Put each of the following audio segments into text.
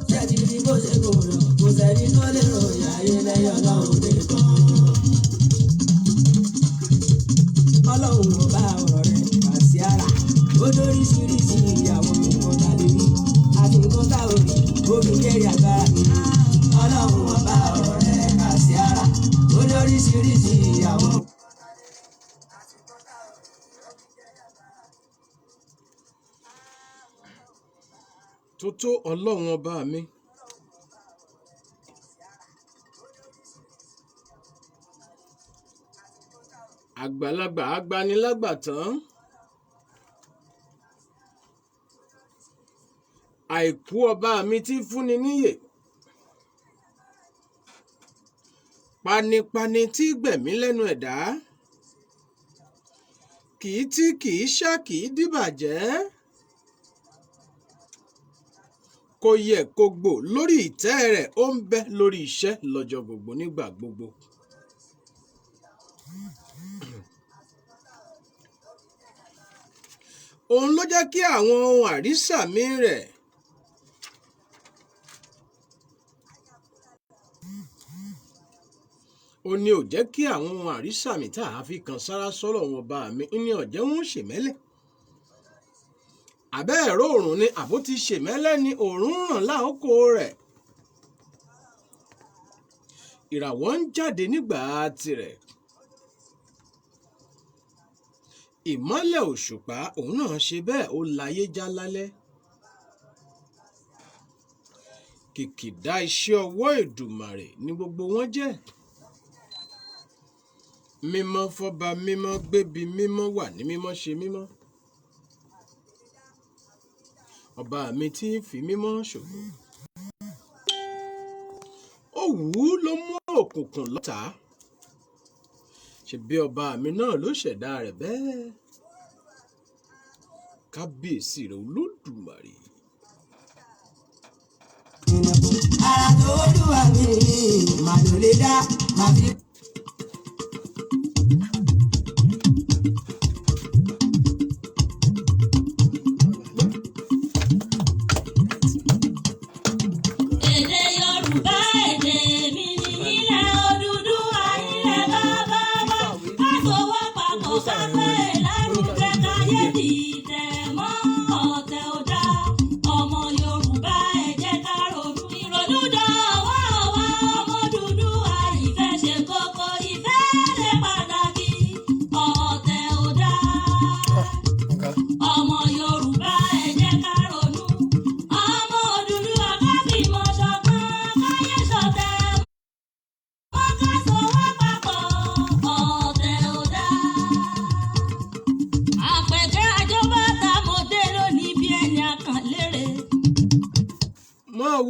jẹ́jì ní bó ṣe kò lọ kò sẹ́ni tó lè ròyìn ayé lẹ́yìn ọlọ́run nìkan. ọlọ́run ò bá ọ̀rọ̀ rẹ̀ kà sí ara ó lóríṣiríṣi ìyàwó nǹkan tá lè rí àti nǹkan tá ò rí omi kẹ́rì agbára mi. ọlọ́run ò bá ọ̀rọ̀ rẹ̀ kà sí ara ó lóríṣiríṣi ìyàwó. tó ọlọ́run ọba mi. àgbàlagbà agbanilágbàtán. àìkú ọba mi tí fúnni níyè. panipani tí gbẹ̀mí lẹ́nu ẹ̀dá. kìí ṣá kìí dìbàjẹ́. kò yẹ kó gbò lórí ìtẹ́ rẹ̀ ó ń bẹ lórí iṣẹ́ lọ́jọ́ gbogbo nígbà gbogbo. òun ló jẹ́ kí àwọn ohun àrísàmí rẹ̀ ó ní ò jẹ́ kí àwọn ohun àrísàmí tá a fi kan sára sọ́rọ̀ wọn bá mi ní ọ̀jẹ́ wọn ṣèmẹ́lẹ̀. àbẹ́ ẹ̀rọ òrùn ni àbó ti ṣèmẹ́lẹ̀ ni òrùn ràn láòkó rẹ̀. ìràwọ̀ ń jáde nígbà tirẹ̀. ìmọ́lẹ̀ òṣùpá òun náà ṣe bẹ́ẹ̀ ó láyé já lálẹ́. kìkìdá iṣẹ́ ọwọ́ Èdùmàrè ni gbogbo wọn jẹ́. mímọ́ fọ́ba mímọ́ gbébi mímọ́ wà ní mímọ́ ṣe mímọ́. ọba mi tí ń fi mímọ́ ṣògo. ó wù ú ló mú òkùnkùn lọ́tà. ṣebí ọba mi náà ló ṣẹ̀dá rẹ̀ bẹ́ẹ̀. kábíyèsí rẹ̀ Olódùmarè. ara tó dùn àmì màdùn lè dá màfi.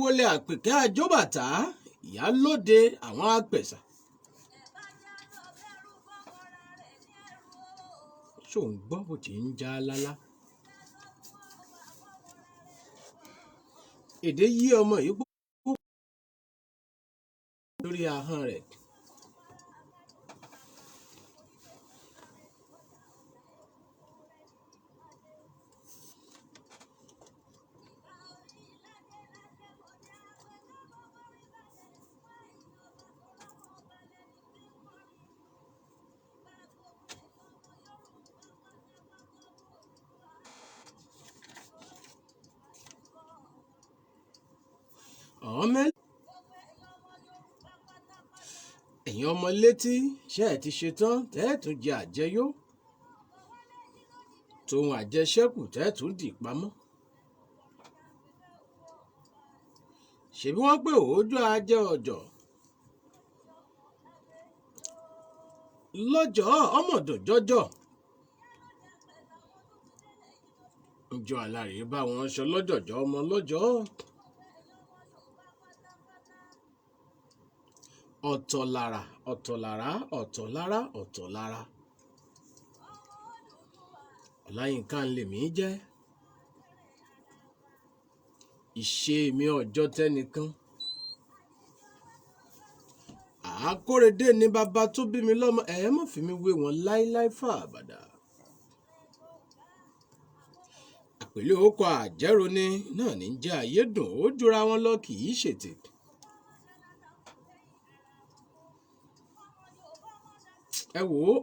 wọlé àpèkẹ́ àjọbàtà ìyálóde àwọn apẹ̀sà. ṣó ń gbọ́ bó ti ń já lálá. èdè yí ọmọ yìí púpọ̀ lórí ahọ́n rẹ̀. ẹ̀yin ọmọ létí ṣé ẹ ti ṣetán tẹ́ẹ̀tún jẹ àjẹyó tòun àjẹṣẹ́kù tẹ́ẹ̀tún dì pamọ́. ṣebí wọ́n pé òójọ́ ajẹ́ ọjọ́ lọ́jọ́ ọmọdún jọjọ́ ìjọ alárèé bá wọn sọ lọ́jọ́jọ́ ọmọ lọ́jọ́. ọ̀tọ̀lára ọ̀tọ̀lára ọ̀tọ̀lára ọ̀tọ̀lára ọláyínká ń lèmi jẹ́. ìṣe mi ọjọ́ tẹ́nìkan àkórèdé ní bàbá tó bí mi lọ́mọ ẹ̀ má fi mi wé wọn láíláí fà àbàdà. àpèlé orúkọ àjẹrò ni náà ní jẹ́ ayédùn ó jura wọn lọ kì í ṣètè. ẹ wò ó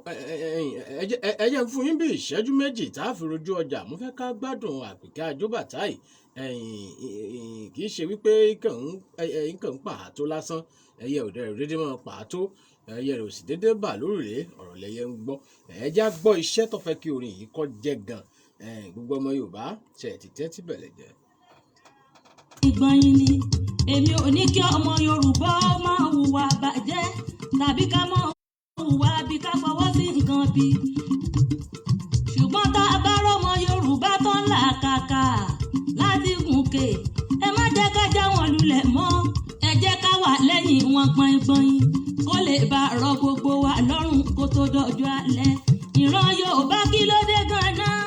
ẹ jẹ́ fún yín bí ìṣẹ́jú méjì tá a fi rojú ọjà mo fẹ́ ká gbádùn Àpèkẹ́ Àjọbàtà yìí kì í ṣe wípé nǹkan ń pàtó lásán ẹyẹ òde rẹ̀ dédé máa pàtó ẹyẹ rẹ̀ ò sì dédé bà lórùlé ọ̀rọ̀ lẹ́yẹ ń gbọ́ ẹ já gbọ́ iṣẹ́ tó fẹ́ kí orin yìí kọ́ jẹ́ gan gbogbo ọmọ Yorùbá ṣe ti tẹ́tí bẹ̀lẹ̀ jẹ́. ìgbọ̀n yìí ni èmi ò ní kí ọmọ Yorùbá máa hùwà bàjẹ́ tàbí ká máa hùwà bí ká fọwọ́ sí nǹkan bí. ṣùgbọ́n tá a bá rọ́mọ Yorùbá tó ń làkàkà láti gùnkè ẹ má jẹ́ ká já wọn lulẹ̀ mọ́ ẹ jẹ́ ká wà lẹ́yìn wọn gbọ̀ngbọ̀n kó lè bá rọ gbogbo wa lọ́rùn kó tó dọjọ́ alẹ́. ìran Yorùbá kí ló dé gan-an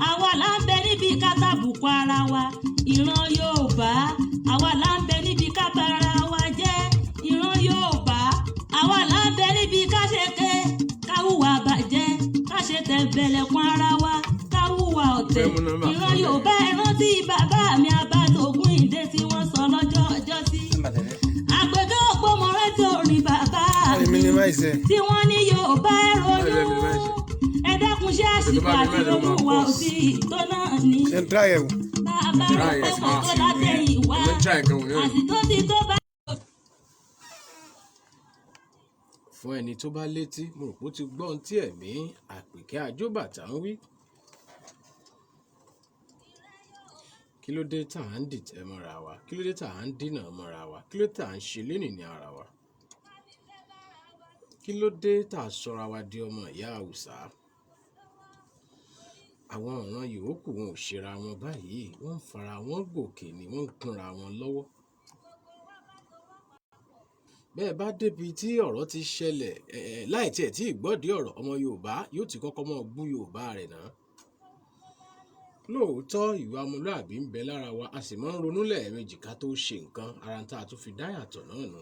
àwa là ń bẹ níbi ká tàbùkù ara wa. ìran Yorùbá àwa là ń bẹ níbi ká bara wa jẹ́. ìran Yorùbá àwa là ń bẹ níbi ká ṣe ké ká hùwà bàjẹ́ ká ṣe tẹ̀m̀bẹ̀lẹ̀kun ara wa ká hùwà ọ̀tẹ̀. ìran Yorùbá ẹ rántí bàbá mi Abádògún Ìdè tí wọ́n sọ lọ́jọ́ ọjọ́ sí. Àpèkẹ́ Ògbómọ̀rẹ́ tí orin bàbá mi tí wọ́n ní Yorùbá ẹ ronú. ẹ dákun ṣe àsìkò àti ronú wa ò sí tó náà ní. bàbá rẹ̀ pé kò tó látẹ̀yìn wá àsìkò tí tó bá. fún ẹni tó bá létí mo rò pé ó ti gbọ́ ohun tí ẹ̀mí Àpèkẹ́ Àjọbàtà ń wí. kí ló dé tá à ń dìtẹ̀ mọ́ra wa kí ló dé tá à ń dínà mọ́ra wa kí ló dé tá à ń ṣe lénìí ní ara wa kí ló dé tá à sọra wa di ọmọ ìyá Haúsá. àwọn ọ̀ràn yòókù wọn ò ṣera wọn báyìí wọ́n ń fara wọn gòkè ni wọ́n ń kúnra wọn lọ́wọ́. bẹ́ẹ̀ bá débi tí ọ̀rọ̀ ti ṣẹlẹ̀ láì tiẹ̀ tí ìgbọ́dí ọ̀rọ̀ ọmọ Yorùbá yóò ti kọ́kọ́ mọ́ bú Yorùbá rẹ̀ náà. lóòótọ́ ìwà ọmọlúàbí ń bẹ lára wa a sì máa ń ronú lẹ́ẹ̀mejì ká tó ṣe nǹkan ara tá a tún fi dá yàtọ̀ náà nù.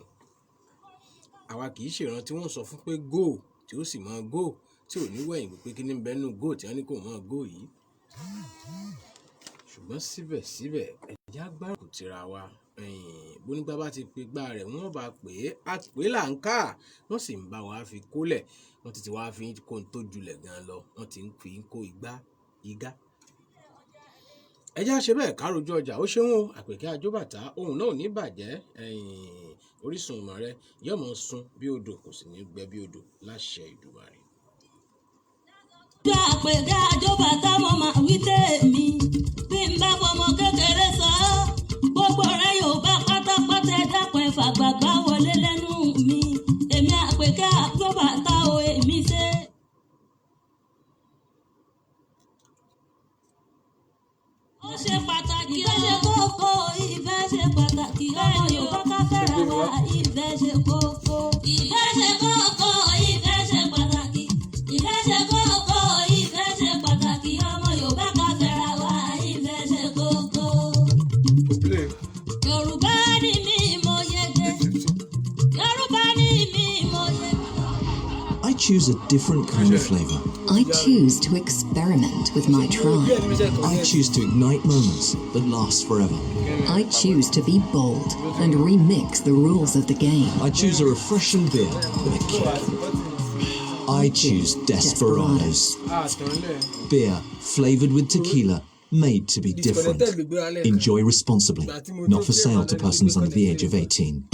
àwa kì í ṣèran tí wọ́n sọ fún pé go tí ó sì máa go tí ò ní wẹ̀yìn pé kí ní bẹ́ẹ̀ nù go tí wọ́n ní kò máa go yìí. ṣùgbọ́n síbẹ̀síbẹ̀ ẹ̀já gbárùkù tira wa bónígbà bá ti pe gbá rẹ̀ wọ́n bá pè é àpè là ń ká wọ́n sì ń bá wa fi kólẹ̀ wọ́n ti wá fi kó ń tó julẹ̀ gan lọ wọ́n ti ń fi kó igá. ẹjá ṣe bẹ́ẹ̀ károjọ́ ọjà ó ṣeun o Àpèkẹ́ Àjọbàtà ohun náà ò ní bàjẹ́ Orísun ìmọ̀ rẹ yóò mọ̀ sun bí odò kò sì ní gbẹ bí odò láṣẹ Ìdùmarè. bí Àpèkẹ́ Àjọbàtà mo máa wí tèmi bí n bá fọmọ kékeré sọ gbogbo rẹ̀ Yorùbá pátápátá ẹ dákun ẹ fàgbàgbà wọlé lẹ́nu mi èmi Àpèkẹ́ Àjọbàtà o èmi ṣe. ó ṣe pàtàkì ìfẹ́ ṣe kókó ìfẹ́ ṣe pàtàkì ọmọ Yorùbá ká fẹ́ràn wa ìfẹ́ ṣe kókó. ìfẹ́ ṣe kókó ìfẹ́ ṣe pàtàkì ìfẹ́ ṣe kókó ìfẹ́ ṣe pàtàkì ọmọ Yorùbá ká fẹ́ràn wa ìfẹ́ ṣe kókó. Yorùbá ni mí mo yege Yorùbá ni mí mo yege. I choose a different kind of flavor. I choose to experiment with my tribe. I choose to ignite moments that last forever. I choose to be bold and remix the rules of the game. I choose a refreshing beer with a kick. I choose Desperados. Beer flavored with tequila, made to be different. Enjoy responsibly. Not for sale to persons under the age of 18.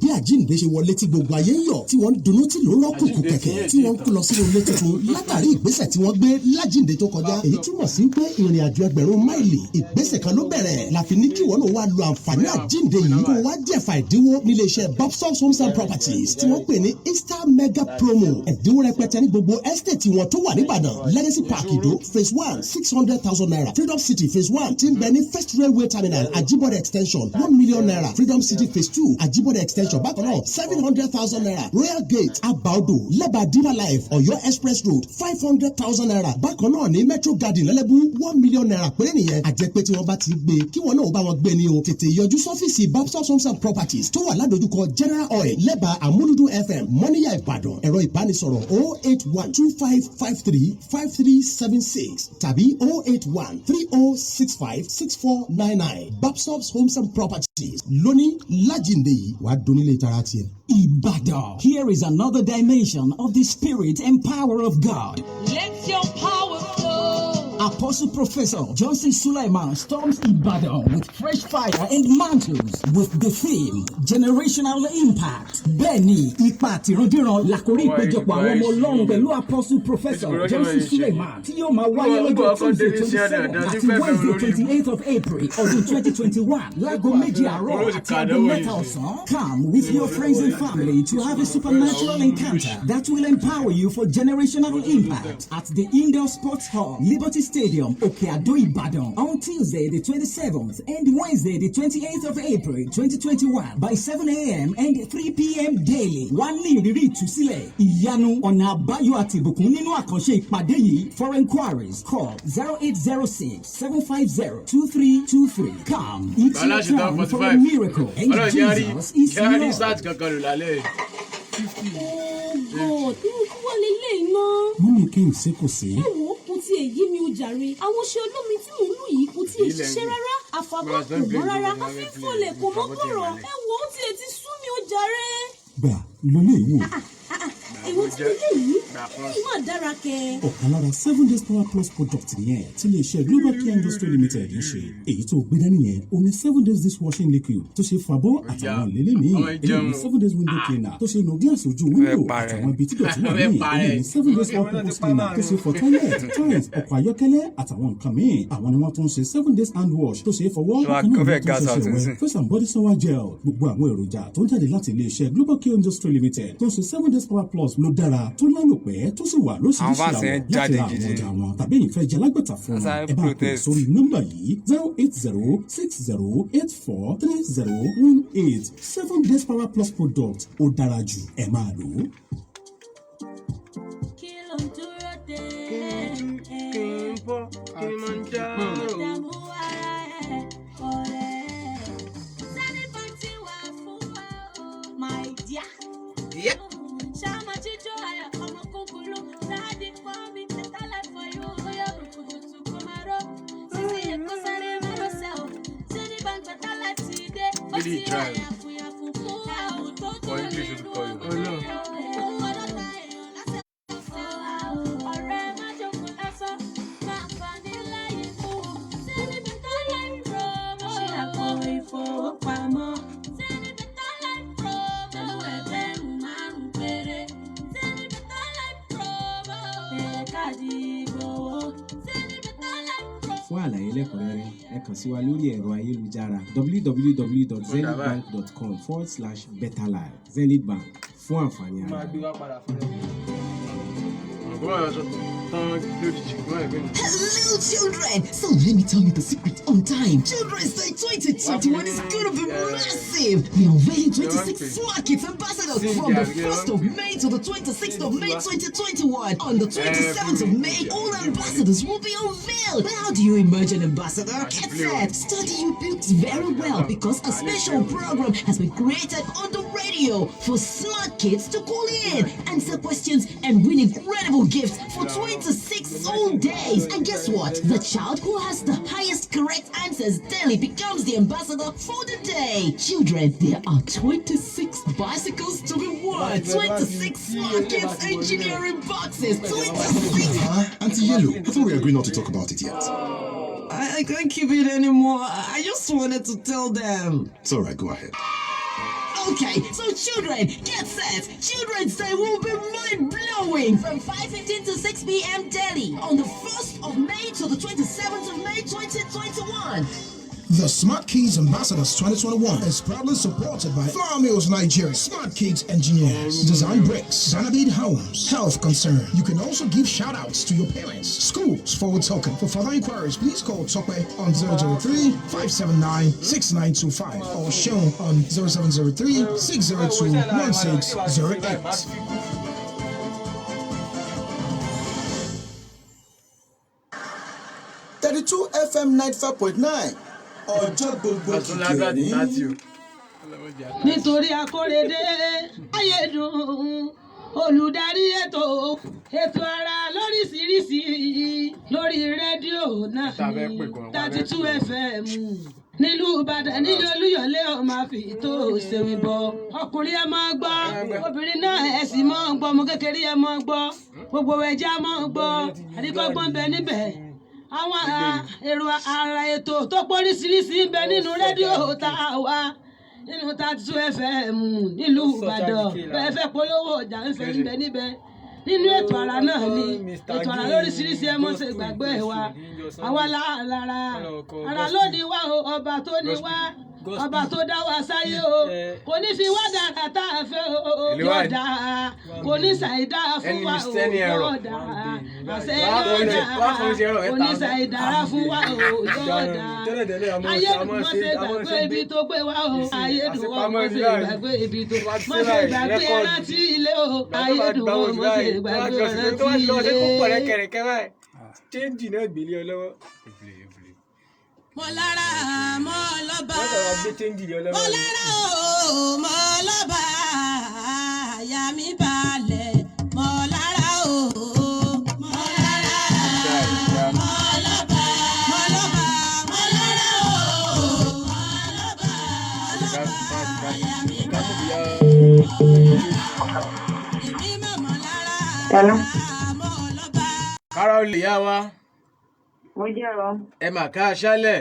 bí àjíǹde ṣe wọlé tí gbogbo ayé ń yọ̀ tí wọ́n ń dunnú tí ló ń rọ́kùnkùn kẹ̀kẹ́ tí wọ́n ń kó lọ sínú ilé tuntun látàrí ìgbésẹ̀ tí wọ́n gbé lájíǹde tó kọjá èyí túmọ̀ sí pé ìrìn àjò ẹgbẹ̀rún máìlì ìgbésẹ̀ kan ló bẹ̀rẹ̀ láfi ní kí wọ́n náà wá lo àǹfààní àjíǹde yìí kó wá jẹ̀fà ìdínwó nílé iṣẹ́ Bobson's Homes and Properties tí wọ́n pè ní Easter Mega Promo ẹ̀dínwó rẹpẹtẹ ní gbogbo estate wọn tó wà níbàdàn Legacy Park Ìdó phase 1 600,000 naira Freedom City phase 1 tí ń bẹ ní First Railway Terminal Ajibode extension 1 million naira Freedom City phase 2 Ajibode extension bákan náà 700,000 naira Royal Gate Abaudo Leba Diva Life Ọ̀yọ́ Express Road 500,000 naira bákan náà ní Metro Garden Lẹ́lẹ́bú 1 million naira péré nìyẹn àjẹpẹ́ tí wọ́n bá ti gbé kí wọ́n náà bá wọn gbé ni o tètè yọjú sọ́fíìsì Bobson's Homes and Properties tó wà ládojúkọ General Oil Lẹ́bàá Amúlùdún FM Mọ́níyà Ìbàdàn ẹ̀rọ ìbánisọ̀rọ̀ 081255353 081-3065-6476 tàbí 081-3065-6499. Babsov's Homes and Properties lóní lájìndé yìí wàá donílé tara tiẹ̀. Ibadan. Here is another dimension of the spirit and power of God. Let your power flow. Apostle Professor Johnson Suleiman storms Ibadan with fresh fire and mantles with the theme Generational Impact. Bẹ́ẹ̀ni, ipa àtìrandíran làkórí ìpéjọpọ̀ àwọn ọmọ Ọlọ́run pẹ̀lú Apostle Professor Johnson Suleiman tí yóò máa wáyé lọ́jọ́ Tuesday 27 àti Wednesday 28th of April ọdún 2021 láago méjì àárọ̀ àti aago mẹ́ta ọ̀sán. Come with your friends and family to have a supernatural encounter that will empower you for generational impact at the Indoor Sports Hall, Liberty Stadium, Okeado, Ibadan on Tuesday the 27th and Wednesday the 28th of April 2021 by 7 a.m. and 3 p.m. daily. Wá ní ìrírí ìtúsílẹ̀, ìyanu, ọ̀nà àbáyọ àti ìbùkún nínú àkànṣe ìpàdé yìí. For inquiries, call 0806-750-2323. Come, it's your time for a miracle and Jesus is Lord. God, irú kí wọ́n lè lé iná. Mọ́mí kí n ṣe kò sí. Ẹ wo, kò tiẹ̀ yé mi ó jàre. Àwọn ṣe olómi tí mò ń lò yìí kò tiẹ̀ ṣiṣẹ́ rárá. Àfàbọ̀ kò mọ́ rárá. Afẹ́fọ́lẹ̀ kò mọ́ kọ̀rọ̀. Ẹ wo, ó tiẹ̀ ti sú mi ó jàre. Gbà lólè wò. Èwo tí mo lè yìí? Èyí máa dára kẹ. Ọ̀kan lára 7 days power plus product nìyẹn tí lè ṣe Global Care Industry Limited ń ṣe. Èyí tó gbé dání yẹn, ó ní 7 days dishwashing liquid tó ṣe fàbọ́ àtàwọn ìlélẹ́ míì. Èyí ní 7 days window cleaner tó ṣe nu gíláàsì ojú wíńdò àtàwọn ibi tí dọ̀tí wà míì. Èyí ní 7 days all purpose cleaner tó ṣe for toilet, tiles, ọkọ̀ ayọ́kẹ́lẹ́ àtàwọn nǹkan míì. Àwọn ni wọ́n tún ṣe 7 days hand wash tó ṣe fọwọ́ face and body shower gel. Gbogbo àwọn èròjà tó ń jáde láti ilé iṣẹ́ Global Care Industry Limited tó ń ṣe 7 days power plus ló dára tó lálòpẹ́ tó sì wà lóṣìṣẹ́ àwọn láti ra àwọn ọjà wọn tàbí ìfẹ́ jẹ́ alágbàtà fún wọn. Ẹ bá pè sórí nọ́mbà yìí 08060843018. 7 days power plus product ó dára jù ẹ máa lò ó. Kí ló ń dúró dé? Ìdààmú ara ẹ̀ ọ̀rẹ́. Sẹ́ni bá ti wà fún wa o, my dear. Ṣáàmà jíjó ayọ̀ ọmọ kúkúrú. Dáàdì fún mi, better life for you. Bóyá kùkùtù kò máa ró. Sísí èkó sáré máa lọ sẹ́ o. Sẹ́ni bá ń better life ti dé. Ó sì rà yàfùyàfù fún àwọn tó tó lè lù ú. Ọ̀rẹ́ má jókòó lásán, máa fà ní láyé fún wọn. Sẹ́ni better life promo. Ṣé àpò ìfowópamọ́? Sẹ́ni better life promo. Ẹgbẹ̀rún márùn-ún péré. Sẹ́ni better life promo. Ẹ̀ẹ́dì ìgbòho. Sẹ́ni better life promo. Fún àlàyé lẹ́kùnrẹ́rẹ́ ẹ kàn sí wa lórí ẹ̀rọ ayélujára www.zenithbank.com/betterlife. Zenith Bank fún àǹfààní ara. Hello, children! So let me tell you the secret on time. Children's Day 2021 is going to be massive. We are unveiling 26 Smart Kids ambassadors from the 1st of May to the 26th of May 2021. On the 27th of May, all ambassadors will be unveiled. But how do you emerge an ambassador? Get set! Study your beauty very well because a special program has been created on the radio for smart kids to call in, answer questions, and win incredible gifts for 26 whole days. And guess what? The child who has the highest correct answers daily becomes the ambassador for the day. Children, there are 26 bicycles to be won. 26 Smart Kids engineering boxes. 26. Auntie Yellow, I thought we agreed not to talk about it yet. I can't keep it anymore. I just wanted to tell them. It's alright, go ahead. Okay, so children, get set. Children's Day will be mind-blowing from 5:15 to 6 p.m. daily on the 1st of May to the 27th of May 2021. The Smart Kids Ambassadors 2021 is proudly supported by Flour Mills Nigeria, Smart Kids Engineers, Design Bricks, Zanabid Homes, Health Concern. You can also give shout-outs to your parents, schools, forward token. For further inquiries, please call Tokwe on 003-579-6925 or shown on 0703-602-1608. 32 FM 95.9. Ọjọ́ gbogbo kìkì ní. Nítorí akóredé ayédùn olùdarí ètò ara lóríṣiríṣi lórí rédíò náà ní 32 FM nílùú Ìbàdàn nílé Olúyọ̀lé ọmọ àfi tó ṣèwìn bọ̀ ọkùnrin ẹ máa gbọ́ obìnrin náà ẹ sì máa gbọ́ ọmọ kékeré ẹ máa gbọ́ gbogbo ẹja máa gbọ́ àdìgbọ́gbọ́n bẹ níbẹ̀ àwọn èrò ara ètò tó póríṣiríṣi ń bẹ nínú rédíò tá a wà nínú 32 FM nílùú Ìbàdàn bẹ́ẹ̀ fẹ́ polówó ọjà ń fẹ́ ń bẹ níbẹ̀ nínú ètò ara náà ni ètò ara lóríṣiríṣi ẹ mọ́ ṣe gbàgbé wa àwa lára ara ló ní wá o ọba tó ní wá ọba tó dá wa sáyé o kò ní fi wá dára tá a fẹ́ o yóò dá kò ní ṣàìdá fún wa o yóò dá àṣẹ yóò dá kò ní ṣàìdára fún wa o yóò dá ayé dùn mọ́ ṣe gbàgbé ibi tó gbé wa o ayé dùn mọ́ ṣe gbàgbé ibi tó mọ́ ṣe gbàgbé rántí ilé o ayé dùn mọ́ ṣe gbàgbé rántí ilé. Change náà gbélé ọ lọ́wọ́. Mo lára mọ́ lọ́ba mo lára o mọ́ lọ́ba àyà mi balẹ̀ mọ́ lára o mọ́ lára mọ́ lọ́ba mọ́ lọ́ba mọ́ lára o mọ́ lọ́ba àyà mi balẹ̀ èmi mọ̀ lára mọ́ lọ́ba. Kára ó lè yá wa. Mo jẹ́ ọ. Ẹ mà ká aṣálẹ̀.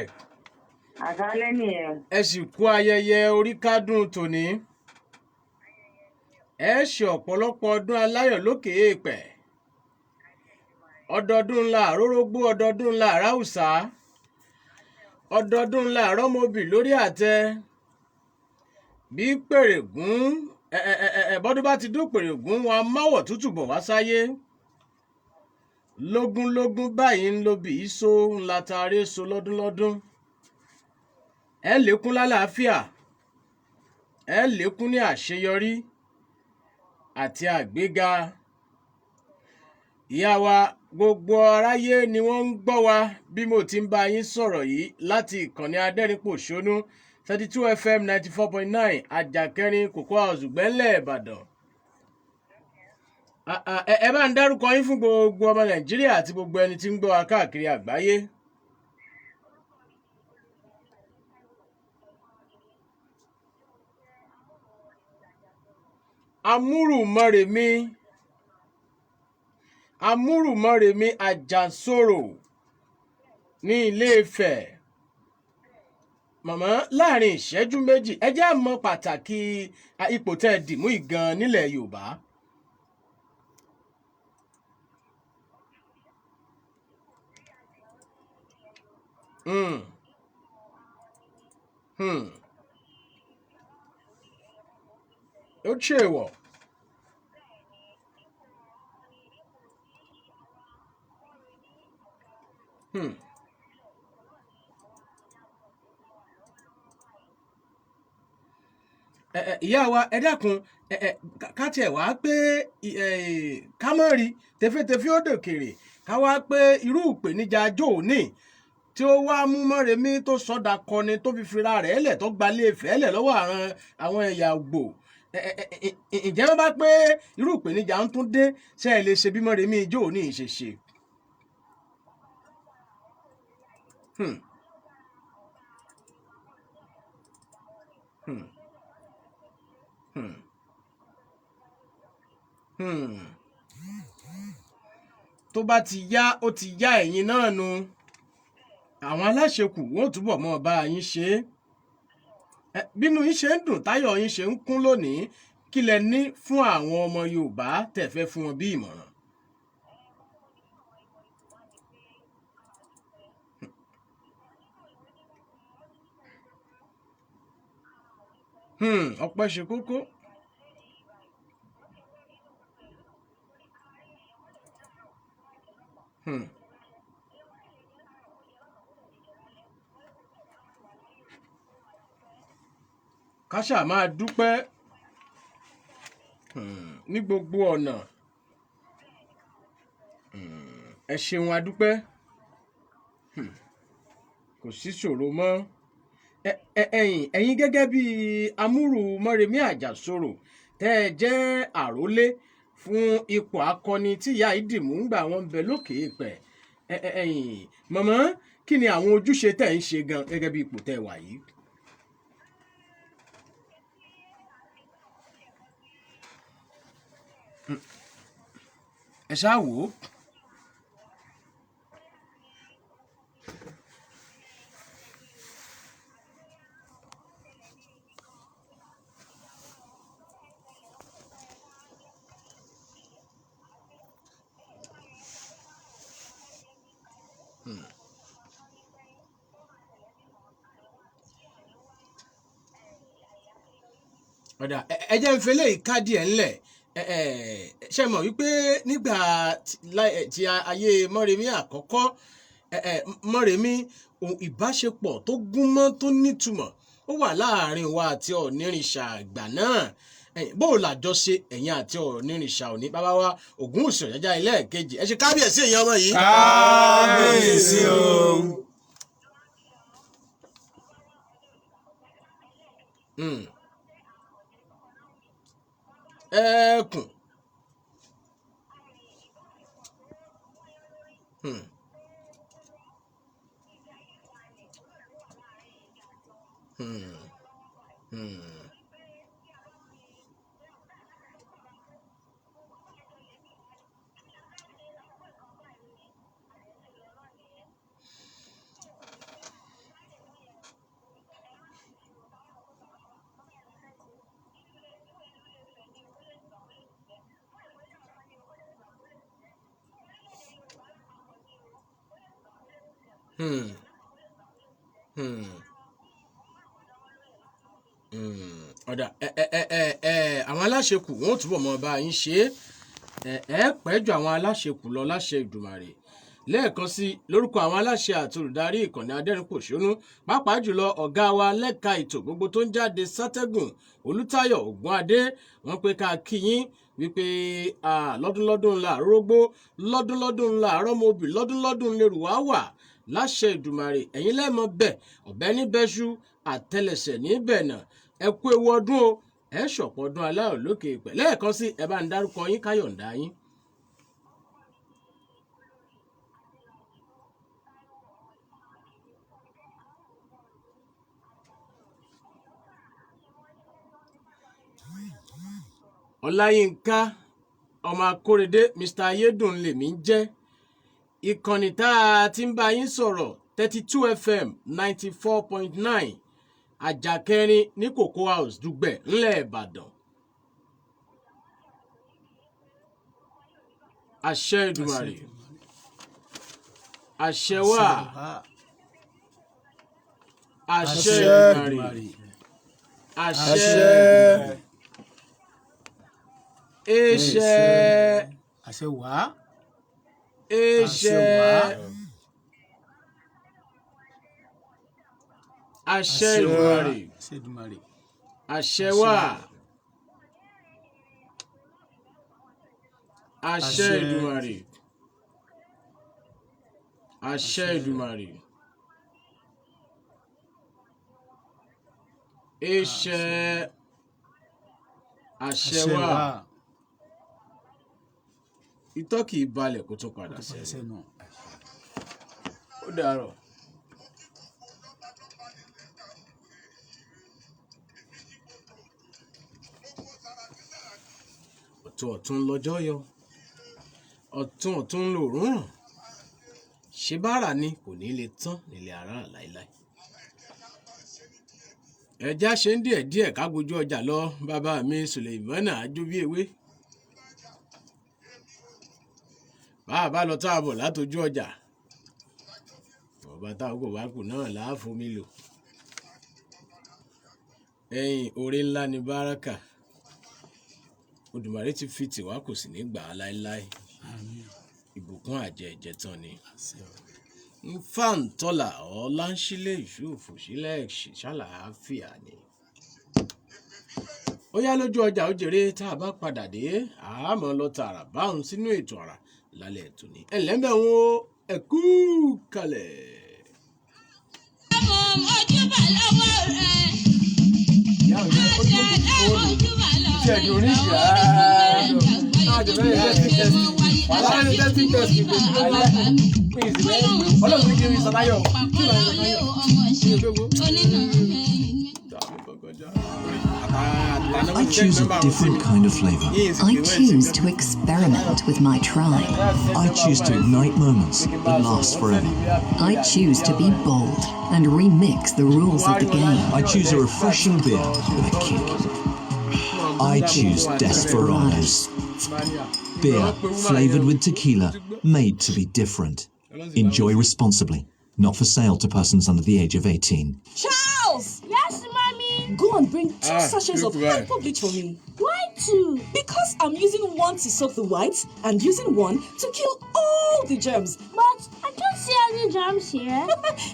Àṣálẹ́ nìyẹn. Ẹ sì kú ayẹyẹ orí kádùn tòní. Ẹ ṣe ọ̀pọ̀lọpọ̀ ọdún aláyọ̀ lókè èèpẹ̀. Ọdọọdún ńlá àrórógbó ọdọọdún ńlá àráùsá. Ọdọọdún ńlá àrọ́mọbì lórí àtẹ. Bí pèrègún bọ́dún bá ti dún pèrègún wọn a máwọ̀ tútù bọ̀ wá sáyé. Lógúnlógún báyìí ń lo bí ìso ńlá taaré so lọ́dúnlọ́dún. Ẹ lékún lálàáfíà, ẹ lékún ní àṣeyọrí àti àgbéga. Ìyá wa gbogbo aráyé ni wọ́n ń gbọ́ wa bí mo ti ń bá yín sọ̀rọ̀ yìí láti ìkànnì adẹ́rìnpòṣónú 32 FM 94.9 àjàkẹ́rin Cocoa House Gbẹ́ńlẹ̀ Ìbàdàn. Ẹ bá ń dárúkọ yín fún gbogbo ọmọ Nàìjíríà àti gbogbo ẹni tí ń gbọ́ wa káàkiri àgbáyé. Amúrùmọ́rèmí Àjànsorò ní Ilé-Ifẹ̀. Màmá láàrin ìṣẹ́jú méjì ẹ jẹ́ á mọ̀ pàtàkì ipò tẹ́ ẹ dìmú ìgan nílẹ̀ Yorùbá. Ó ṣèwọ̀. Ìyá wa ẹ dákun ká tiẹ̀ wá pé ká mọ̀ rí tẹfẹ́tẹfẹ́ ó dòkèrè ká wá pé irú ìpèníjà ajó òní tí ó wá mú Mọ́remí tó sọ́dà kọni tó fi fira rẹ̀ lẹ̀ tó gbalé Ifẹ̀ lẹ̀ lọ́wọ́ àwọn ẹ̀yà Ògbò. Ǹjẹ́ wọ́n bá pé irú ìpèníjà ń tún dé ṣé ẹ lè ṣe bí Mọ́remí ijó òní ṣe ṣe? Tó bá ti yá ó ti yá ẹ̀yin náà nu. Àwọn aláṣekù wọ́n túbọ̀ mọ́ bá yín ṣe. Bínú yín ṣe ń dùn táyọ̀ yín ṣe ń kún lónìí kí lẹ ní fún àwọn ọmọ Yorùbá tẹ́ fẹ́ fún wọn bí ìmọ̀ràn? Ọpẹ́ ṣe kókó. Ká ṣáà máa dúpẹ́ ní gbogbo ọ̀nà. Ẹ ṣeun adúpẹ́. Kò sí ṣòro mọ́. Ẹ̀yin gẹ́gẹ́ bí Amúrùmọ́remí Àjànsorò tẹ́ ẹ jẹ́ àrólé fún ipò akọni tí ìyá ìdìmú ń gbà wọ́n bẹ lókè ìpẹ́ mọ̀mọ́ kí ni àwọn ojúṣe tẹ̀ ń ṣe gan gẹ́gẹ́ bí ipò tẹ̀ wà yìí. ẹ ṣáà wò ó. ọ̀dà ẹjẹ́ ń fẹlẹ́ ìkádìí ẹ̀ ńlẹ̀ ṣe mọ̀ wípé nígbà tí ayé Mọ́remí àkọ́kọ́ Mọ́remí ìbáṣepọ̀ tó gúnmọ́ tó nítumọ̀ ó wà láàrin wa àti Ọ̀nìrìnṣà àgbà náà bó o làjọ ṣe ẹ̀yin àti Ọ̀nìrìnṣà òní bàbá wa Ògúnwùsì Ọ̀jájá ẹlẹ́ẹ̀kejì ẹ ṣe kábíyèsí èèyàn ọmọ yìí. kábíyèsí o. ẹkùn ọ̀dà àwọn aláṣekù wọn ò túbọ̀ mọ bá yín ṣe é pẹ́jọ àwọn aláṣekù lọ láṣẹ Ìdùmarè lẹ́ẹ̀kan sí lórúkọ àwọn aláṣẹ àti olùdarí ìkànnì Adẹ́rìnpòṣónú pàápàá jùlọ ọ̀gá wa lẹ́ka ètò gbogbo tó ń jáde sátẹ́gùn Olútáyọ̀ Ògúnadé wọ́n pé ká kí yín wípé lọ́dúnlọ́dún ńlá àrórógbó lọ́dúnlọ́dún ńlá àrọ́mọbì lọ́dúnlọ́dún lérò wá wà láṣẹ Ìdùmarè ẹ̀yin lẹ́mọ bẹ́ẹ̀ ọ̀bẹ ní bẹ́ṣú àtẹlẹsẹ̀ ní bẹ̀nà ẹ kú ewu ọdún o ẹ ṣọ̀pọ̀ ọdún aláyọ̀ lókè ìpẹ́ lẹ́ẹ̀kan sí ẹ bá ń dárúkọ yín káyọ̀ǹda yín. Ọláyínká ọmọ Akórèdé Mr. Ayédùn lèmi ń jẹ́ ìkànnì tá a ti ń bá yín sọ̀rọ̀ 32 FM 94.9 àjàkẹrin ní Cocoa House Dùgbẹ̀ ńlẹ̀ Ìbàdàn. àṣẹ Ìdùmarè àṣẹ wà àṣẹ Ìdùmarè àṣẹ àṣẹ àṣẹ wà àṣẹ àṣẹ Ìdùmarè àṣẹ wà àṣẹ Ìdùmarè àṣẹ Ìdùmarè àṣẹ wà itọ́ kìí balẹ̀ kó tó padà sẹ́yìn ó dàárọ̀. ọ̀tún lọ́jọ́ yọ ọ̀tún lòórùn ràn ṣé bára ni kò ní lè tán nílé ara láéláé. ẹja ṣe ń díẹ̀ ká gbójú ọjà lọ bàbá mi Sùlẹ̀mánà Àjọbíewé bá lọ tá a bọ̀ látojú ọjà ọba táwọn kò bá kù náà láàfomi lò ẹ̀yìn oore ńlá ni báràkà Olùmarè ti fi tiwa kò sì ní gbà á láéláé ìbùkún àjẹjẹ tán ni Fáǹtọ́là Ọláńṣílẹ̀ Yùsúfù sílẹ̀ ṣàlàáfíà ni. ó yá lójú ọjà ó jèrè tá a bá padà dé àmọ́ lọ tààrà báwọn sínú ètò àrà lálẹ́ ètò ní ẹlẹ́mẹ̀ wọn ẹ̀kú kalẹ̀. ojúbà lọ́wọ́ rẹ̀ ìyá òjò ojúbà lọ́wọ́ rẹ̀ ojúbà lọ́wọ́ rẹ̀. I choose a different kind of flavor. I choose to experiment with my tribe. I choose to ignite moments that last forever. I choose to be bold and remix the rules of the game. I choose a refreshing beer with a kick. I choose Desperados. Beer flavored with tequila, made to be different. Enjoy responsibly. Not for sale to persons under the age of 18. Charles! Yes, mommy? Go and bring 2 sachets of hypo bleach for me. Why 2? Because I'm using 1 to soak the whites and using 1 to kill all the germs. But I don't see any germs here.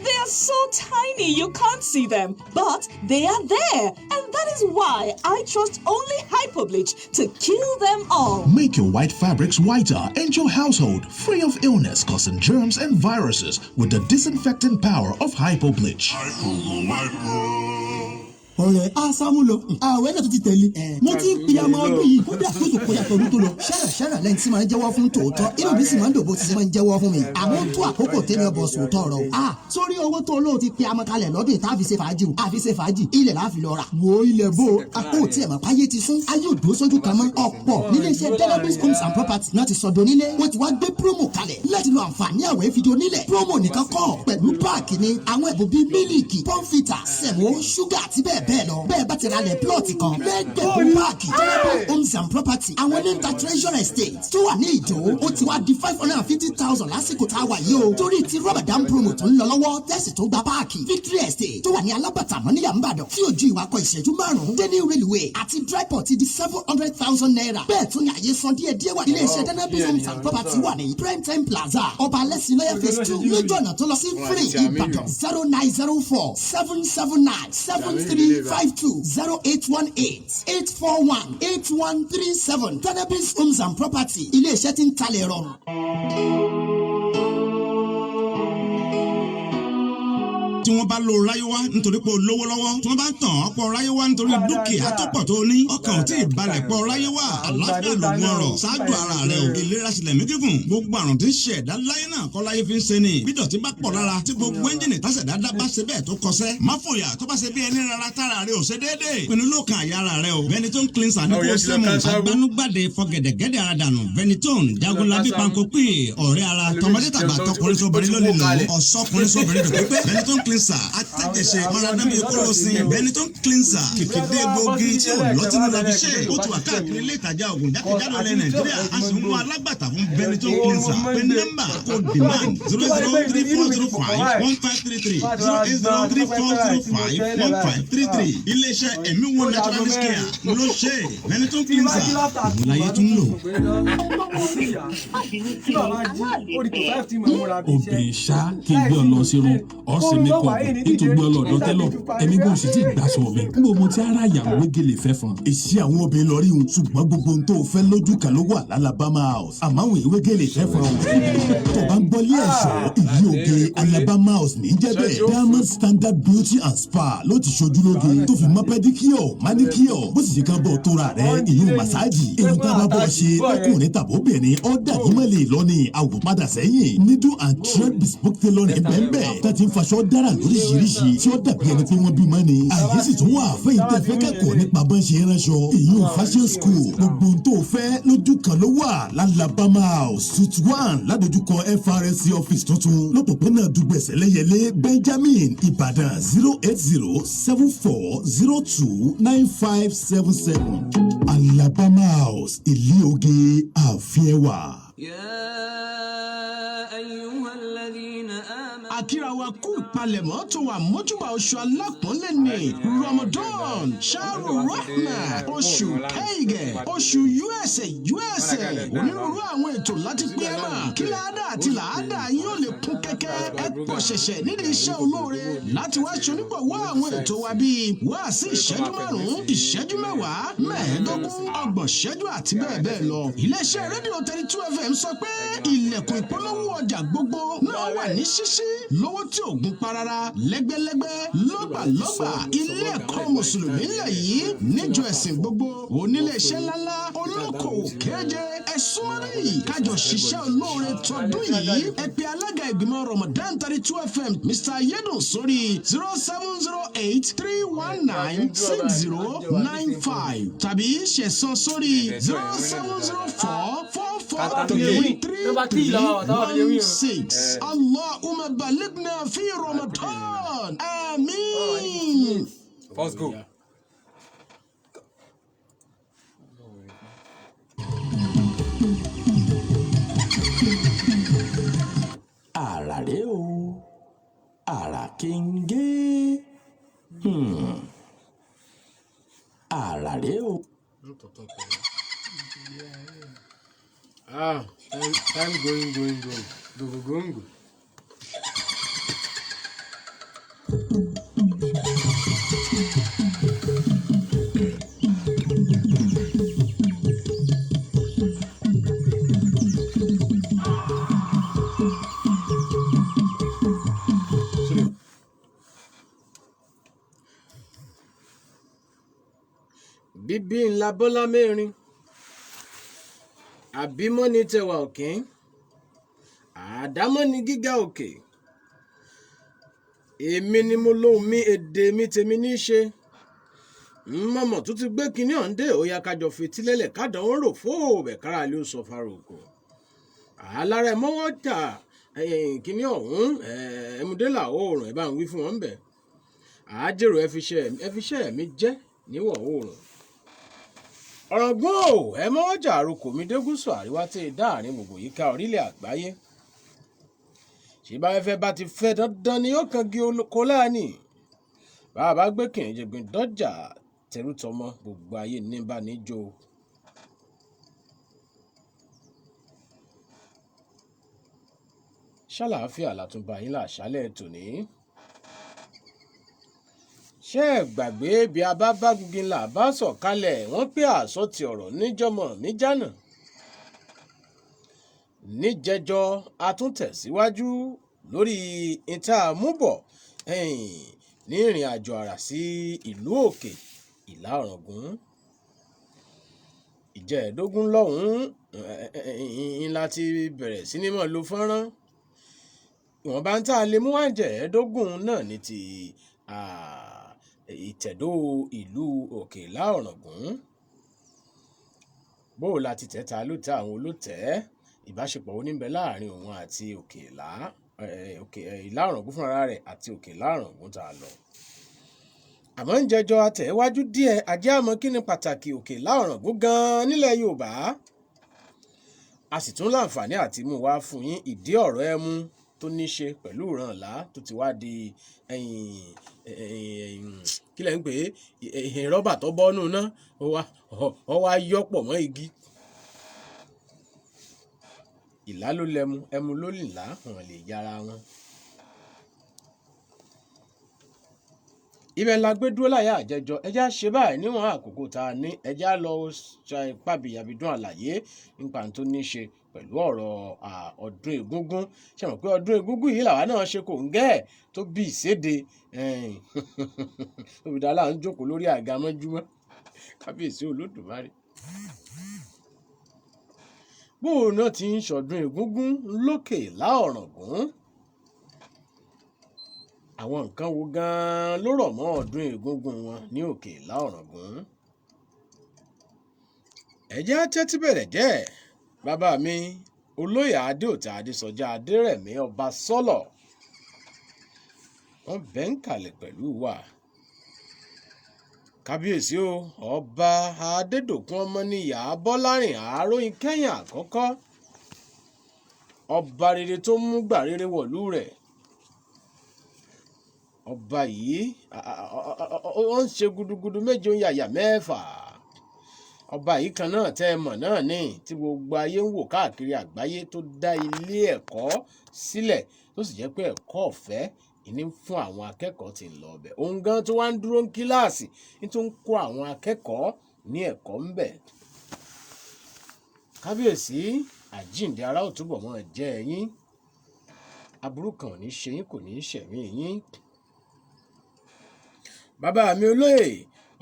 They are so tiny you can't see them. But they are there. And that is why I trust only hypo bleach to kill them all. Make your white fabrics whiter and your household free of illness causing germs and viruses with the disinfecting power of hypo bleach. ọ̀rẹ́ asámúlò àwẹ̀ náà tó ti tẹ̀lé mo ti ń pe ọmọ ọdún yìí kódà tó tó kọjá tọdún tó lọ. ṣẹ́rà lẹ́yìn tí máa ń jẹ́wọ́ fún tòótọ́ inú mi sì máa ń dòbò tí sì máa ń jẹ́wọ́ fún mi àmọ́ tó àkókò tẹ́lẹ̀ ọbọ̀ sòótọ́ ọ̀rọ̀ o. sórí owó tó lóò ti pe amọ̀kalẹ̀ lọ́dún ìta àfi ṣe fàájì o àfi ṣe fàájì ilẹ̀ láàfin lọ rà. wo ilẹ̀ bò ó tí ẹ̀ mọ̀ páyé ti sún ayé òdò sójú kan mọ́ ọ̀pọ̀ nílé iṣẹ́ Denabis Homes and Property náà ti sọ̀dọ̀ nílé wọ́n ti wá gbé promo kalẹ̀ láti lo àǹfààní àwẹ̀ fìdí onílẹ̀ promo nìkan kọ́ pẹ̀lú páàkì ni àwọn ẹ̀bùn bíi mílìkì pọ́ńfìtà sẹ̀mó ṣúgà àti bẹ́ẹ̀ bẹ́ẹ̀ lọ bẹ́ẹ̀ bá ti ra lẹ̀ plọ̀tì kan lẹ́gbẹ̀ẹ́ páàkì Denabis Homes and Property àwọn níta Treasure Estate tó wà ní Ìdó ó ti wá di 550,000 lásìkò tá a wà yìí o torí ti Ramadan promo tó ń lọ lọ́wọ́ tẹ́sí tó gba páàkì Victory Estate tó wà ní Alábàtà mọ́níyà ńbàdàn tí ojú ìwakọ̀ ìṣẹ́jú márùn-ún dé ní railway àti Dryport ti di 700,000 naira bẹ́ẹ̀ tún ní àyè san díẹ̀díẹ̀ wà nílé iṣẹ́ Denabis Homes and Property wà ní Prime Time Plaza ọba alẹ́sìn lọ́yẹ̀ phase 2 lójú ọ̀nà tó lọ sí free Ìbàdàn 0904 779 7352 0818 841 8137 Denabis Homes and Property ilé iṣẹ́ tí ń talẹ̀ rọrùn. tí wọ́n bá lo ráyéwá nítorí pé o lówó lọ́wọ́ tí wọ́n bá ń tàn ọ́ pọ̀ ráyéwá nítorí dúkìá tó pọ̀ tó ní ọkàn ò tí ì balẹ̀ pọ̀ ráyéwá àlàáfíà lògùn ọrọ̀ ṣáájú ara rẹ o ìlera sílẹ̀ mí gígùn gbogbo àrùn tí ń ṣe ẹ̀dá láyé náà kọ́ láyé fi ń ṣe ni bídọ̀tí bá pọ̀ lára tí gbogbo ẹ́ńjìnì tásẹ̀dá dá bá ṣe bẹ́ẹ̀ tó kọsẹ́ má fòyà tó bá ṣe bí ẹni rárá tára rẹ ò ṣe déédéé pinnu ló kan àyà ara rẹ o Benetton cleanser ní kò sẹ́mu agbanúgbàdé fọgẹ̀dẹ̀gẹ̀dẹ̀ ara dànù Benetton jagunlabi pankopi ọ̀rẹ́ ara tọmọdé tàgbà tọkùnrin sóbìnrin ló lè lò ọ̀sọ́kùnrin sóbìnrin dòdò pé Benetton cleanser ẹsẹ̀ maradami kolosin Benetton cleanser kìkìdé gbòógì tí ò lọ́tínú la fi ṣe ó ti wà káàkiri ilé ìtajà ògùn jákèjádò ilẹ̀ Nàìjíríà a sì ń mú alágbàtà fún Benetton cleanser pé nọ́mbà kò demand 08034051533 08034051533 iléeṣẹ́ ẹ̀mí wọn naturalist care ló ṣe Benetton cleanser ìwúláyé tún lò. obìnrin ṣá kí n gbé ọ lọ sírun ọ̀sẹ̀ mi kọ̀ nítorí ọlọ́dọ̀ tẹ́lọ̀ ẹ̀mí gbọ́n sì ti gbàsọ mi níbo mo ti ara ìyàwó wégele fẹ́ fún. èsì àwọn obìnrin lọ rí un ṣùgbọ́n gbogbo ohun tó fẹ́ lójú kan ló wà l'Alabama House àmọ́ àwọn ìwé gèlè fẹ́ fún ọ. tó bá ń gbọ́lé ẹ̀ṣọ́ ìlú oge Alabama House ní jẹ́bẹ̀ Diamond Standard Beauty and Spa ló ti ṣojú lóge tó fi mọ́ pẹ́díkíọ̀ máníkíọ̀ bó sì ṣe ká bọ̀ tóra rẹ̀ ìyún màsáàjì èyí tá a bá bọ̀ ṣe lọ́kùnrin tàbóbìnrin ọ̀dà yìí má lè lọ ní àwòpadà sẹ́yìn needle and thread bespoke tailoring bẹ́ẹ̀ tá ti ń faṣọ dára lóríṣiríṣi tí ó dàbí ẹni pé wọ́n bímọ ni. àyè sì tún wà fún ìtẹ̀fẹ́ kẹ́kọ̀ọ́ nípa bọ́n ṣe ránṣọ. èyí ò fashion school gbogbo ohun tó fẹ́ lójú kan ló wà l'Alabama House suite 1 ládojúkọ FRSC office tuntun lọ́pọ̀pọ̀nà dùgbẹ̀sẹ̀ lẹ́yẹlé Benjamin Ìbàdàn 08074029577 Alabama House ilé oge àfihẹ́wà. Akira wa kú ìpalẹ̀mọ́ tó wà mójúbà oṣù alápọ̀nlé ní Ramadan Sharu Rahman oṣù Kẹ́ìgẹ̀ oṣù USA onírúurú àwọn ètò láti pín ẹ̀ mà kí láàdá àti làádá yóò lè kún kẹ́kẹ́ ẹ pọ̀ ṣẹ̀ṣẹ̀ nídìí iṣẹ́ olóore láti wá ṣonígbọ̀wọ́ àwọn ètò wa bíi wáàsí ìṣẹ́jú 5 ìṣẹ́jú 10 mẹ́ẹ̀ẹ́dógún 30 ìṣẹ́jú àti bẹ́ẹ̀ bẹ́ẹ̀ lọ. Iléeṣẹ́ rédíò 32 FM sọ pé ilẹ̀kùn ìpolówó ọjà gbogbo náà wà ní ṣíṣí lówó tí ò gún parara lẹ́gbẹ́lẹ́gbẹ́ lọ́gbàlọ́gbà ilé ẹ̀kọ́ mùsùlùmí ńlẹ̀ yìí níjọ ẹ̀sìn gbogbo oníléeṣẹ́ ńláńlá olókoòwò kéréje ẹ̀sùnmọ́rí kájọ ṣiṣẹ́ olóore tọdún yìí ẹ pè alága ìgbìmọ̀ Ramadan 32 FM Mr. Yedun sórí 0708-319-6095 tàbí ṣẹ̀san sórí 0704-443-316. Allahumma baligna fi Ramadan. Amin. Let's go. Àràré o, àrà kéńgé. Àràré o. Time going. Go. Bíbí ńlá Bọ́lá mẹ́rin àbímọ́ ní tẹwà òkín àdámọ́ ní gíga òkè èmi ni mo lóhùn mi èdè mi tèmi ní í ṣe mọ̀mọ́ tó ti gbé kinní ọ̀ǹdè òya kájọ fetílélẹ̀ kádàn ó rò fóòbẹ̀ kára ló sọ faroko alára ẹ̀ mọ́wọ́ jà kinní ọ̀hún ẹ̀múdélà oòrùn ẹ̀ bá ń wí fún wọn bẹ̀ àájèrò ẹ fi ṣẹ́ mi jẹ́ níwọ̀ oòrùn ọ̀rọ̀gbọ́n ò ẹ mọ́wọ́ jà àrokò mi dé gúúsù àríwá tí dáàrin gbogbo yíká orílẹ̀ àgbáyé ṣé bá fẹ́ bá ti fẹ́ dandan ni ó kan gé olóko láàánì bàbá gbé kìnìjẹ̀gbìn dọ́jà tẹrútọmọ gbogbo ayé ní bá níjó. ṣàlàáfíà látúnbà yín láṣálẹ̀ tòní. ṣé ẹ gbàgbé bí a bá bá gugin là bá sọ̀kalẹ̀ wọ́n pé àsọtì ọ̀rọ̀ níjọmọ̀ níjànà. níjẹjọ́ a tún tẹ̀síwájú lórí ìta àmúbọ̀ ní ìrìn àjò àrà sí ìlú òkè ìlà ọ̀ràngún. ìjẹ́ẹ̀dógún lọ́hùn-ún láti bẹ̀rẹ̀ sí ní mọ̀ lo fọ́nrán ìwọ̀nba ń tà lè mú àjẹ́ẹ̀dógún náà ní ti ìtẹ̀dó ìlú òkè ìlà ọ̀ràngún. bó o láti tẹ̀ta ló tẹ àwọn olótẹ́ ìbáṣepọ̀ oníbẹ̀ láàrin òun àti òkè ìlà ọ̀ràngún fúnra rẹ̀ àti òkè ìlà ọ̀ràngún tá a lọ. àmọ́ ń jẹjọ́ àtẹ̀wájú díẹ̀ ajé àmọ́ kí ni pàtàkì òkè ìlà ọ̀ràngún gan-an nílẹ̀ Yorùbá. a sì tún láǹfààní àti mú wá fún yín ìdí ọ̀rọ̀ ẹmu tó ní ṣe pẹ̀lú ìrànlá tó ti wá di kí lẹ̀ ń pè é rọ́bà tó bọ́nú náà ó wá yọ́pọ̀ mọ́ igi. ìlà ló lẹ́mu ẹmu ló lìlá wọn lè yára wọn. ibẹ̀ la gbé dúró láyà àjẹjọ ẹjá ṣe báyìí níwọ̀n àkókò tá a ní ẹjá lọ pàbíyàbídún àlàyé nípa tó ní ṣe pẹ̀lú ọ̀rọ̀ ọdún egúngún ṣe mọ̀ pé ọdún egúngún yìí làwa náà ṣe kò ń gẹ́ ẹ̀ tó bí ìséde olùdálà ń jókòó lórí àga mọ́júmọ́ kábíyèsí olódùmarè. bóun náà ti ń ṣọdún egúngún lókè ìlà ọ̀ràngún àwọn nǹkan wo gan-an ló rọ̀ mọ́ ọdún egúngún wọn ní òkè ìlà ọ̀ràngún. ẹ jẹ́ á tẹ́tí bẹ̀rẹ̀ jẹ́ bàbá mi olóyè adéòtà adésọjá adérẹ̀mí ọba sọ́lọ̀ wọ́n bẹ́ ń kalẹ̀ pẹ̀lú wa. kábíyèsí o ọba adédòkun ọmọnìyà bọ́lárìn àáròyìn kẹ́yìn àkọ́kọ́ ọba rere tó mú gbà rere wọ̀lú rẹ̀. ọba yìí ó ń ṣe gudugudu méje ń yàyà mẹ́fà. ọba yìí kan náà tẹ́ ẹ mọ̀ náà ní tí gbogbo ayé ń wò káàkiri àgbáyé tó dá ilé ẹ̀kọ́ sílẹ̀ tó sì jẹ́ pé ẹ̀kọ́ ọ̀fẹ́ ìní fún àwọn akẹ́kọ̀ọ́ tí ń lọ ọbẹ̀ òun gan tó wá ń dúró ní kíláàsì ní tó ń kó àwọn akẹ́kọ̀ọ́ ní ẹ̀kọ́ ń bẹ̀. kábíyèsí àjíǹde ara ò túbọ̀ mọ́ jẹ́ ẹ̀yìn aburú kan ò ní ṣe yín kò ní ṣẹ̀mí yín. bàbá mi olóyè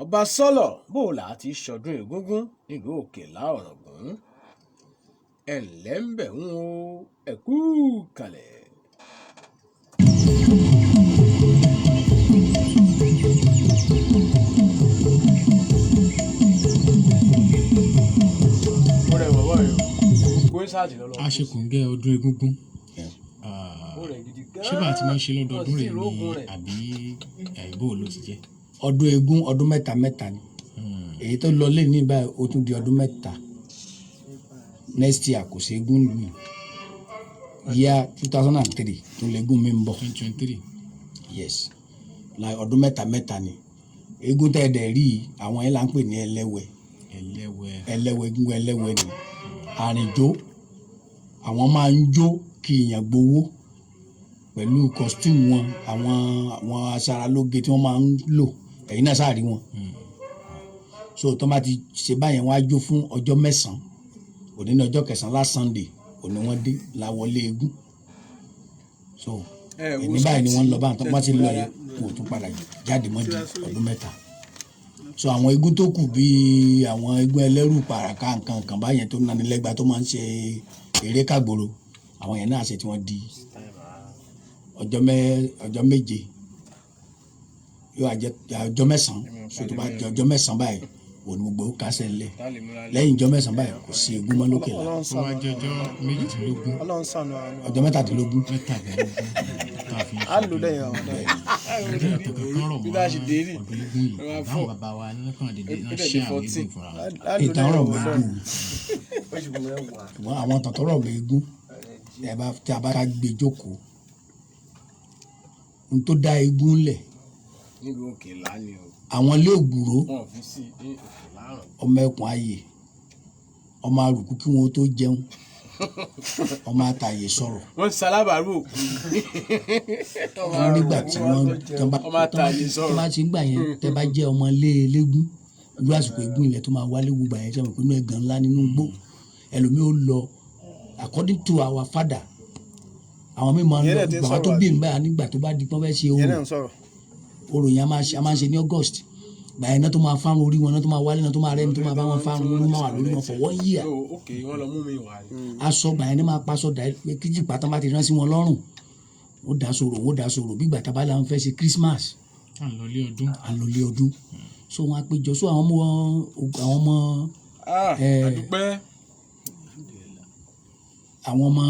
ọba sọ́lọ̀ bó là á ti ṣọdún egúngún nílùú Òkèlá Ọ̀ràngún ẹ̀ ǹlẹ́ ń bẹ̀ ń o ẹ kú kalẹ̀. a ṣe kòńgẹ́ ọdún egúngún ṣé bá a ti máa ṣe lọ́dọọdún rẹ̀ ni àbí ìbò ló ti jẹ́. ọdún eégún ọdún mẹ́ta ni èyí tó lọ lé ní báyìí ó tún di ọdún mẹ́ta next year kò sí eégún lù mí year 2003 tó lẹ́gùn mi ń bọ̀ 2023 yes like ọdún mẹ́ta ni eégún tẹ́ ẹ dẹ̀ rí àwọn yẹn là ń pè ní ẹlẹ́wẹ̀ eégún ẹlẹ́wẹ̀ ni àrìnjó àwọn máa ń jó kí èèyàn gbowó pẹ̀lú costume wọn àwọn aṣaralóge tí wọ́n máa ń lò ẹ̀yin náà sáà rí wọn so tó bá ti ṣe báyẹn wọ́n á jó fún ọjọ́ 9 òní ní ọjọ́ 9 last Sunday òní wọ́n dé láwọlé eégún so ní báyìí ni wọ́n lọ báyìí tó bá ti lọ yẹn kò tún padà jáde mọ́ di ọdún mẹ́ta so àwọn eégún tó kù bíi àwọn eégún ẹlẹ́rù pàràkà nǹkan báyẹn tó nani lẹ́gbàá tó máa ń ṣe eré kàgbòrò àwọn yẹn náà ṣe tí wọ́n di ọjọ́ méje yóò àjẹ ọjọ́ 9 so tó bá jẹ ọjọ́ 9 báyìí òní gbogbo ó kásẹ̀ ńlẹ̀ lẹ́yìn ọjọ́ 9 báyìí kò sí eégún mọ́ lókè la. ó wá jẹ ọjọ́ 18 ọjọ́ 17 á lò lẹ́yìn àwọn ọ̀dọ́ ọjọ́ ìtẹ̀kọ̀kan rọ̀ mọ́ ọdún eégún yìí àwọn bàbá wa nìkan dédé náà ṣe àwọn eégún fúnra wọn. ìtàn rọ̀ mọ́ eégún ṣùgbọ́n àwọn tọ̀tọ̀ rọ̀ mọ́ eégún tí a bá ká gbé jókòó n tó dá eégún lẹ̀ nílùú Òkèlá ni o. àwọn ilé ògbúrò ọmọ ẹkùn ayè ọmọ arùkú kí wọn tó jẹun ọmọ àtàyè sọ̀rọ̀. wọ́n ti sálábàárù òkú. wọ́n nígbà tí wọ́n bá ti ń gbà yẹn tẹ́ bá jẹ́ ọmọ ilé eléégún irú àsìkò eégún ilẹ̀ tó máa wálé gbogbo àyẹ̀ sẹ́wọ̀n pé inú ẹ̀gàn ńlá nínú igbó ẹlòmíì ó lọ according to our father àwọn mímọ bàbá tó bí nígbà nígbà tó bá di pọ́n fẹ́ ṣe orò yẹn a máa ṣe ní August gbàyẹn náà tó máa fárun orí wọn náà tó máa wálé náà tó máa rẹ́ni tó máa bá wọn fárun wọn máa wà lórí wọn for 1 year. aṣọ gbàyẹn ní máa paṣọ dà pé kíjì pátá bá ti rán sí wọn lọ́rùn ó dà sòrò bí gbàtà bá làwọn fẹ́ ṣe Christmas àlọ́lé ọdún so wọn á péjọ so àwọn ọmọ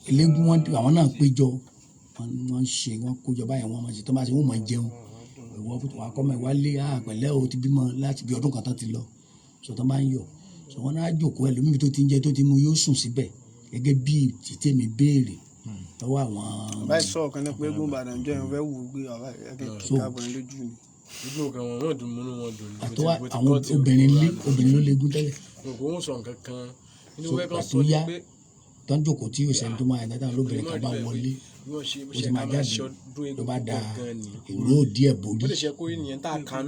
eléégún àwọn náà péjọ wọ́n kójọ báyìí wọ́n máa ṣe tó máa ṣe wọ́n máa jẹun ìwọ wà kọ́ mọ̀ wálé pẹ̀lẹ́ o ti bímọ láti bí ọdún kan tán ti lọ sọ tó máa ń yọ sọ wọn náà jòkó ẹlòmíì tó ti ń jẹ tó ti mú yóò sùn síbẹ̀ gẹ́gẹ́ bí títí mi béèrè lọ́wọ́ àwọn. báyìí sọ ọ̀kan ní pé eégún Ìbàdàn jọ yẹn fẹ́ wù ú gbé ọ̀rá ẹ̀kẹ́ káàbọ̀ ní lójú ni. inú kan wọn dùn múnú wọn dùn. àtọwà àwọn obìnrin ló léegún tẹ́lẹ̀. òun sọ nǹkan kan inú wẹ́ẹ́ kan sọ pé tó ń jòkó tí òṣèlú tó máa yàn dáadáa lóbìnrin kan bá wọlé ó ti máa jáde ló bá da ìró díẹ̀ borí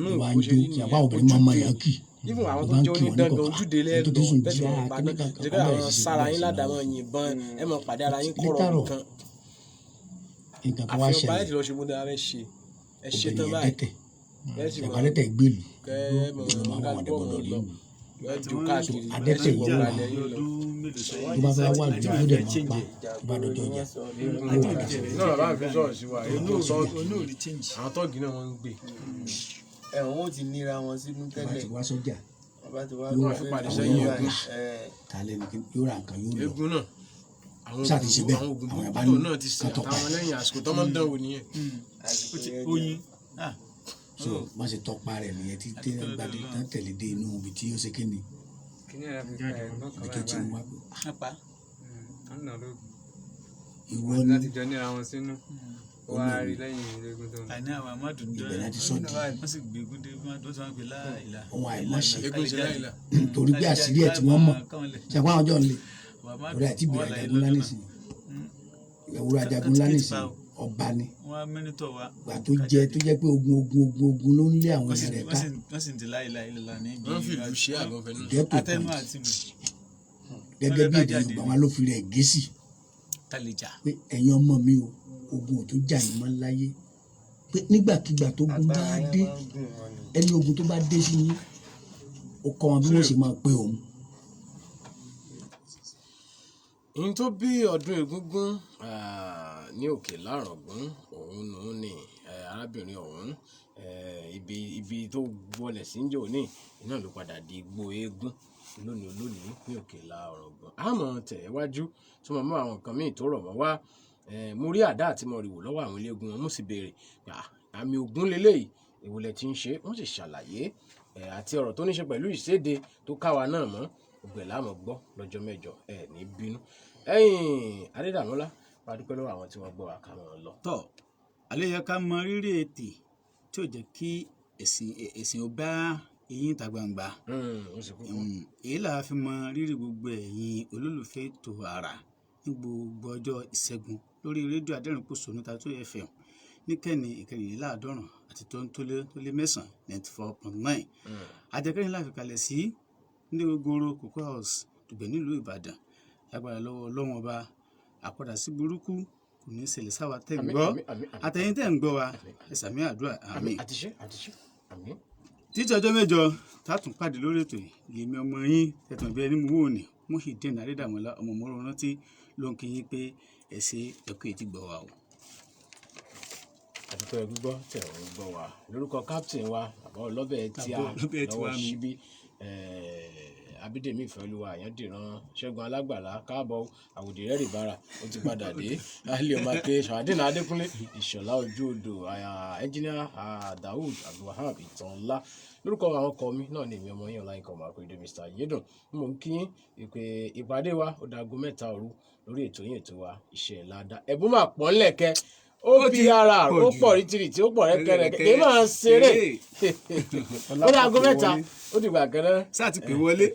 ló bá ń jó tí àbá obìnrin máa ma yàn kì even àwọn tó jẹ́ onídàngàn ojúde lẹ́ẹ̀lọ́ bẹ́ẹ̀ mọ̀ padà jẹ́gẹ́ àwọn sára yín ládàámọ̀ yìnbọn ẹ mọ̀ pàdé ara yín kọ̀rọ̀ nǹkan kan wá ṣẹlẹ̀ àfihàn báyìí lọ ṣe mú dára ṣe ẹ ṣe tán báyìí adẹ́tẹ̀ gbèlú adẹ́tẹ̀ yìí wà tó bá fẹ́ wà lójú ló dẹ̀ máa pa tó bá dọjọ́ jà náà bàbá mi sọ̀rọ̀ sí wa àwọn tọ́ọ̀gì náà wọ́n ń gbé ẹ̀wọ̀n ó ti níra wọn sínú tẹ́lẹ̀. bàbá ti wá sọ́jà yóò fi pàdé sẹ́yìn eégún tálẹ̀ ní yóò ra nǹkan yóò lọ eégún náà àwọn ogun bọ́tò náà ti sè àtàwọn lẹ́yìn àsìkò tó máa ń dánwò nìyẹn. oyin so má ṣe tọpa rẹ̀ nìyẹn tí gbadé tán tẹ̀lé dé inú ibi tí ó ṣe kéde ibi tó ti wá pé ìwọ ni láti jọ níra wọn sínú wá rí lẹ́yìn eégún tó ń bọ̀. àní àwọn amadu ń dọ́ ìbẹ̀rẹ̀ ti sọ́ọ̀dì wọ́n sì gbé eégún dé wọ́n tó ń gbé láìla. ohun àìmọ̀ṣe torí bí àṣírí ẹ̀ tí wọ́n mọ̀ ṣàpá àwọn ọjọ́ ń lè torí àti ìbẹ̀rẹ̀ àjàgún ńlá nìsín ìwúrọ̀ àjàgún ńlá nìsín ọba ni gbà tó jẹ́ pé ogun ló ń lé àwọn èèyàn rẹ̀ ká. wọ́n sì ń di láìla ìlànà ní ibi wọ́n fi ìlú ṣe àgọ́fẹ́ náà gẹ́gẹ́ bí èdè Yorùbá wọn ló fi rẹ̀ gẹ̀ẹ́sì tá lè jà. pé ẹ̀yin ọmọ mi o ogun ò tó jà yín mọ́ láyé pé nígbàkigbà tó gun bá dé ẹni ogun tó bá dé sí yín ó kọ́ wọn bí wọ́n ṣe máa pé òun. ohun tó bí ọdún egúngún ní òkè lárọ̀gún òun ni arábìnrin ọ̀hún ibi tó wọlé sí ń jò ní iná ló padà di igbó eégún lónìí olónìí ní òkè lárọ̀gún. àmọ́ tẹ̀wájú tí mo mọ àwọn nǹkan míì tó rọ̀ mọ́ wá mo rí àdá àti mọ̀rìwò lọ́wọ́ àwọn eléégún wọn mo sì béèrè àmì ògún leléyìí ìwòlẹ̀ tí ń ṣe wọ́n sì ṣàlàyé àti ọ̀rọ̀ tó ní ṣe pẹ̀lú ìséde tó káwa náà mọ́ gbogbo ẹ̀ láàmú gbọ́ lọ́jọ́ mẹ́jọ ní bínú. Adédàmọ́lá wàá dúpẹ́ lọ́wọ́ àwọn tí wọ́n gbọ́ wa ká wọn lọ. tọ́ alẹ́ yẹ ká mọ rírì ètè tí ò jẹ́ kí ẹ̀sìn ò bá eyín ìta gbangba. èyí là á fi mọ rírì gbogbo ẹ̀yin olólùfẹ́ ètò àrà ní gbogbo ọjọ́ ìṣẹ́gun lórí rédíò adẹ́rìnpòṣónú Tatu FM níkẹ́ni ìkẹrìnléláàádọ́rùn àti tó lé mẹ́sàn-án 94.9. àjẹkẹ́rin láfi kalẹ̀ sí ní ogoro Cocoa House Dùgbẹ̀ nílùú Ìbàdàn lágbára lọ́wọ́ Ọlọ́run ọba àpọ̀dà sí burúkú kò ní ṣẹlẹ̀ sáwa tẹ̀ ń gbọ́ àtẹ̀yìn tẹ̀ ń gbọ́ wa ẹ̀sàmí àdúrà àmín. títí ọjọ́ mẹ́jọ tátùn pàdé lórí ètò yìí lèmi ọmọ yín tẹ̀tàn bí ẹni mú wò ní Muyideen Adédàmọ́lá ọmọ mọ́rọ̀ rántí ló ń kí yín pé ẹ ṣe ẹ̀kọ́ ètí gbọ́ wa o. àdúgbò gbígbọ́ tẹ̀ ń gbọ́ wa lórúkọ captain wa bàbá ọlọ́bẹ̀ tí a lọ́wọ́ síbí Abídèmí Ìfẹ́olúwa Àyàndìran Ṣẹ́gun Alágbàlá káàbọ̀ àwòdì rẹ̀ rìbára ó ti padà dé alẹ́ ọmọ pé Ṣàwádìí Adékúnlé Ìṣọ̀lá Ojú Odò ẹnjìníà Daoud Abdulwahab ìtàn ńlá lórúkọ àwọn ọkọ mi náà ní èmi ọmọ yín Ọláyínká ọmọ Akóredé Mr. Yedun mo ń kí yín ìpè ìpàdé wa ó dago 3 òru lórí ètò yín ètò wa Iṣẹ́ Ládàá ẹ̀bùn máa pọ̀ ńlẹ̀kẹ́ OPR ó pọ̀ rítìrìtì ó pọ̀ rẹ́kẹrẹ́kẹ́ èyí máa ń ṣeré ó dago 3 ó dìgbà kan náà. sáà ti pè wọlé.